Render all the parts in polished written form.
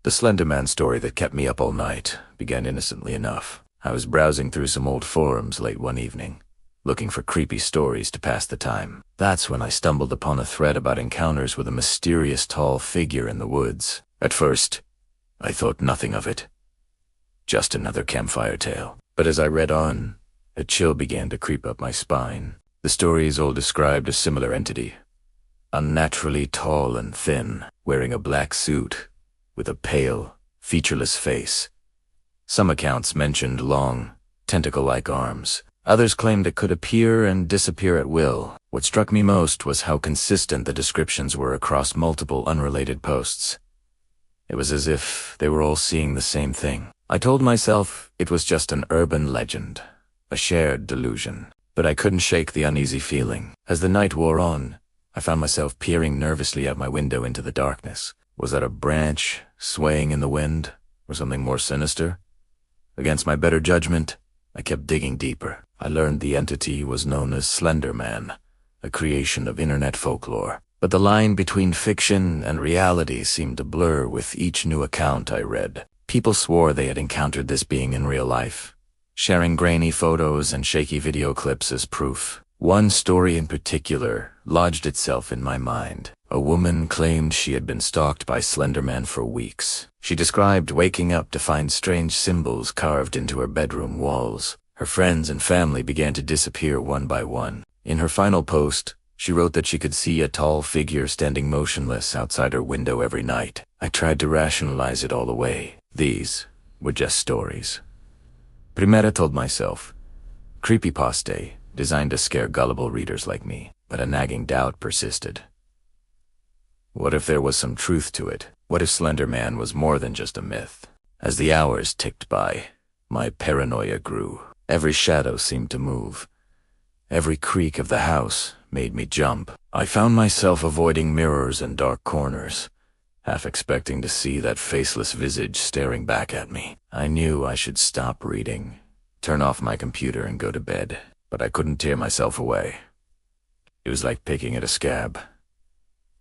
The Slender Man story that kept me up all night began innocently enough. I was browsing through some old forums late one evening, looking for creepy stories to pass the time. That's when I stumbled upon a thread about encounters with a mysterious tall figure in the woods. At first, I thought nothing of it. Just another campfire tale. But as I read on, a chill began to creep up my spine. The stories all described a similar entity. Unnaturally tall and thin, wearing a black suit, with a pale, featureless face. Some accounts mentioned long, tentacle-like arms. Others claimed it could appear and disappear at will. What struck me most was how consistent the descriptions were across multiple unrelated posts. It was as if they were all seeing the same thing. I told myself it was just an urban legend, a shared delusion. But I couldn't shake the uneasy feeling. As the night wore on, I found myself peering nervously out my window into the darkness. Was that a branch swaying in the wind, or something more sinister? Against my better judgment, I kept digging deeper. I learned the entity was known as Slender Man, a creation of internet folklore. But the line between fiction and reality seemed to blur with each new account I read. People swore they had encountered this being in real life, sharing grainy photos and shaky video clips as proof. One story in particular lodged itself in my mind. A woman claimed she had been stalked by Slender Man for weeks. She described waking up to find strange symbols carved into her bedroom walls. Her friends and family began to disappear one by one. In her final post, she wrote that she could see a tall figure standing motionless outside her window every night. I tried to rationalize it all away. These were just stories. Primera, told myself. Creepypasta, designed to scare gullible readers like me. But a nagging doubt persisted. What if there was some truth to it? What if Slender Man was more than just a myth? As the hours ticked by, my paranoia grew. Every shadow seemed to move. Every creak of the house made me jump. I found myself avoiding mirrors and dark corners, half expecting to see that faceless visage staring back at me. I knew I should stop reading, turn off my computer and go to bed, but I couldn't tear myself away. It was like picking at a scab.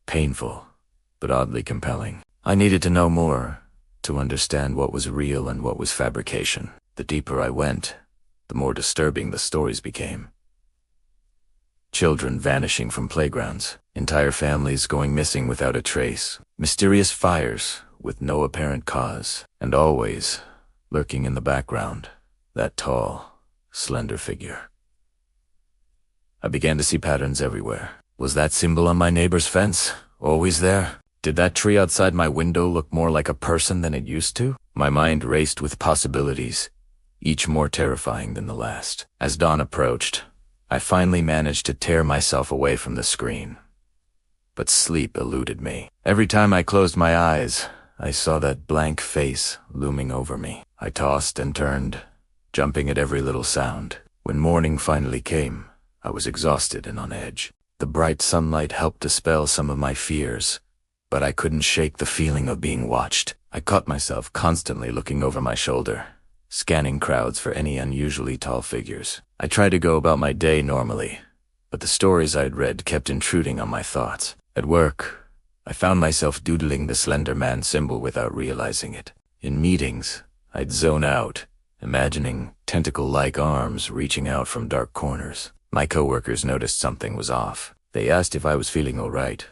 Painful, but oddly compelling. I needed to know more, to understand what was real and what was fabrication. The deeper I went, the more disturbing the stories became. Children vanishing from playgrounds, entire families going missing without a trace, mysterious fires with no apparent cause, and always, lurking in the background, that tall, slender figure. I began to see patterns everywhere. Was that symbol on my neighbor's fence always there? Did that tree outside my window look more like a person than it used to? My mind raced with possibilities, each more terrifying than the last. As dawn approached, I finally managed to tear myself away from the screen. But sleep eluded me. Every time I closed my eyes, I saw that blank face looming over me. I tossed and turned, jumping at every little sound. When morning finally came, I was exhausted and on edge. The bright sunlight helped dispel some of my fears, but I couldn't shake the feeling of being watched. I caught myself constantly looking over my shoulder, scanning crowds for any unusually tall figures. I tried to go about my day normally, but the stories I'd read kept intruding on my thoughts. At work, I found myself doodling the Slender Man symbol without realizing it. In meetings, I'd zone out, imagining tentacle-like arms reaching out from dark corners. My coworkers noticed something was off. They asked if I was feeling all right,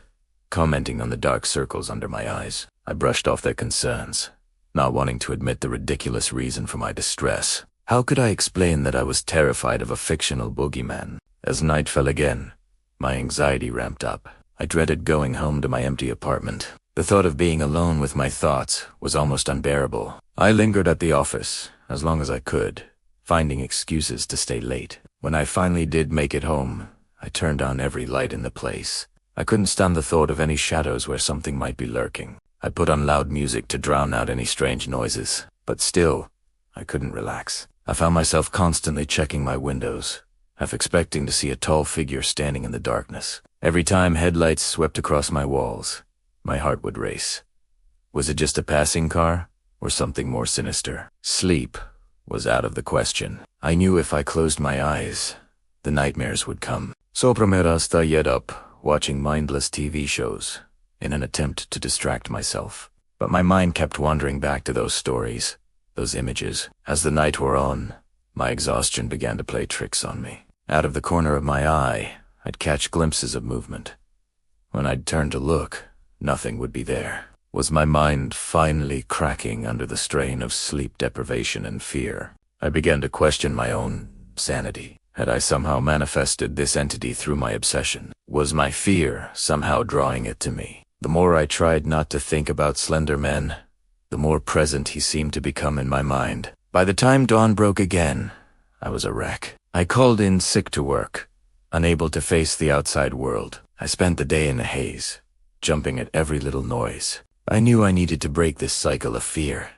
commenting on the dark circles under my eyes. I brushed off their concerns, not wanting to admit the ridiculous reason for my distress. How could I explain that I was terrified of a fictional boogeyman? As night fell again, my anxiety ramped up. I dreaded going home to my empty apartment. The thought of being alone with my thoughts was almost unbearable. I lingered at the office as long as I could, finding excuses to stay late. When I finally did make it home, I turned on every light in the place. I couldn't stand the thought of any shadows where something might be lurking. I put on loud music to drown out any strange noises, but still, I couldn't relax. I found myself constantly checking my windows, half expecting to see a tall figure standing in the darkness. Every time headlights swept across my walls, my heart would race. Was it just a passing car, or something more sinister? Sleep was out of the question. I knew if I closed my eyes, the nightmares would come. So primera stayed up, watching mindless TV shows, in an attempt to distract myself. But my mind kept wandering back to those stories, those images. As the night wore on, my exhaustion began to play tricks on me. Out of the corner of my eye, I'd catch glimpses of movement. When I'd turn to look, nothing would be there. Was my mind finally cracking under the strain of sleep deprivation and fear? I began to question my own sanity. Had I somehow manifested this entity through my obsession? Was my fear somehow drawing it to me? The more I tried not to think about Slender Man, the more present he seemed to become in my mind. By the time dawn broke again, I was a wreck. I called in sick to work, unable to face the outside world. I spent the day in a haze, jumping at every little noise. I knew I needed to break this cycle of fear,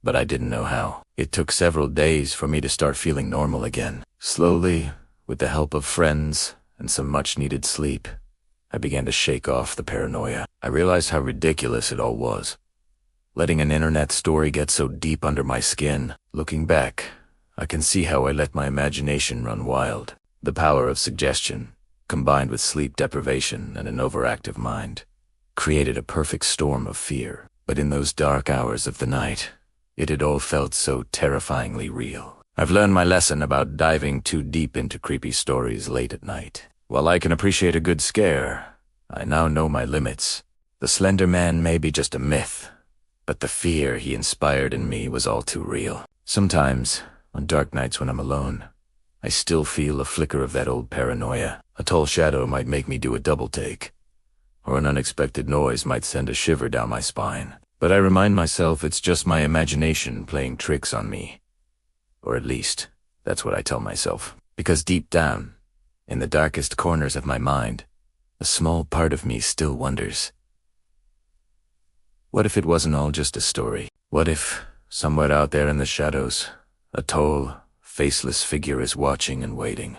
but I didn't know how. It took several days for me to start feeling normal again. Slowly, with the help of friends and some much-needed sleep, I began to shake off the paranoia. I realized how ridiculous it all was. Letting an internet story get so deep under my skin. Looking back, I can see how I let my imagination run wild. The power of suggestion, combined with sleep deprivation and an overactive mind, created a perfect storm of fear. But in those dark hours of the night, it had all felt so terrifyingly real. I've learned my lesson about diving too deep into creepy stories late at night. While I can appreciate a good scare, I now know my limits. The Slender Man may be just a myth, but the fear he inspired in me was all too real. Sometimes, on dark nights when I'm alone, I still feel a flicker of that old paranoia. A tall shadow might make me do a double take, or an unexpected noise might send a shiver down my spine. But I remind myself it's just my imagination playing tricks on me. Or at least, that's what I tell myself. Because deep down, in the darkest corners of my mind, a small part of me still wonders. What if it wasn't all just a story? What if, somewhere out there in the shadows, a tall, faceless figure is watching and waiting?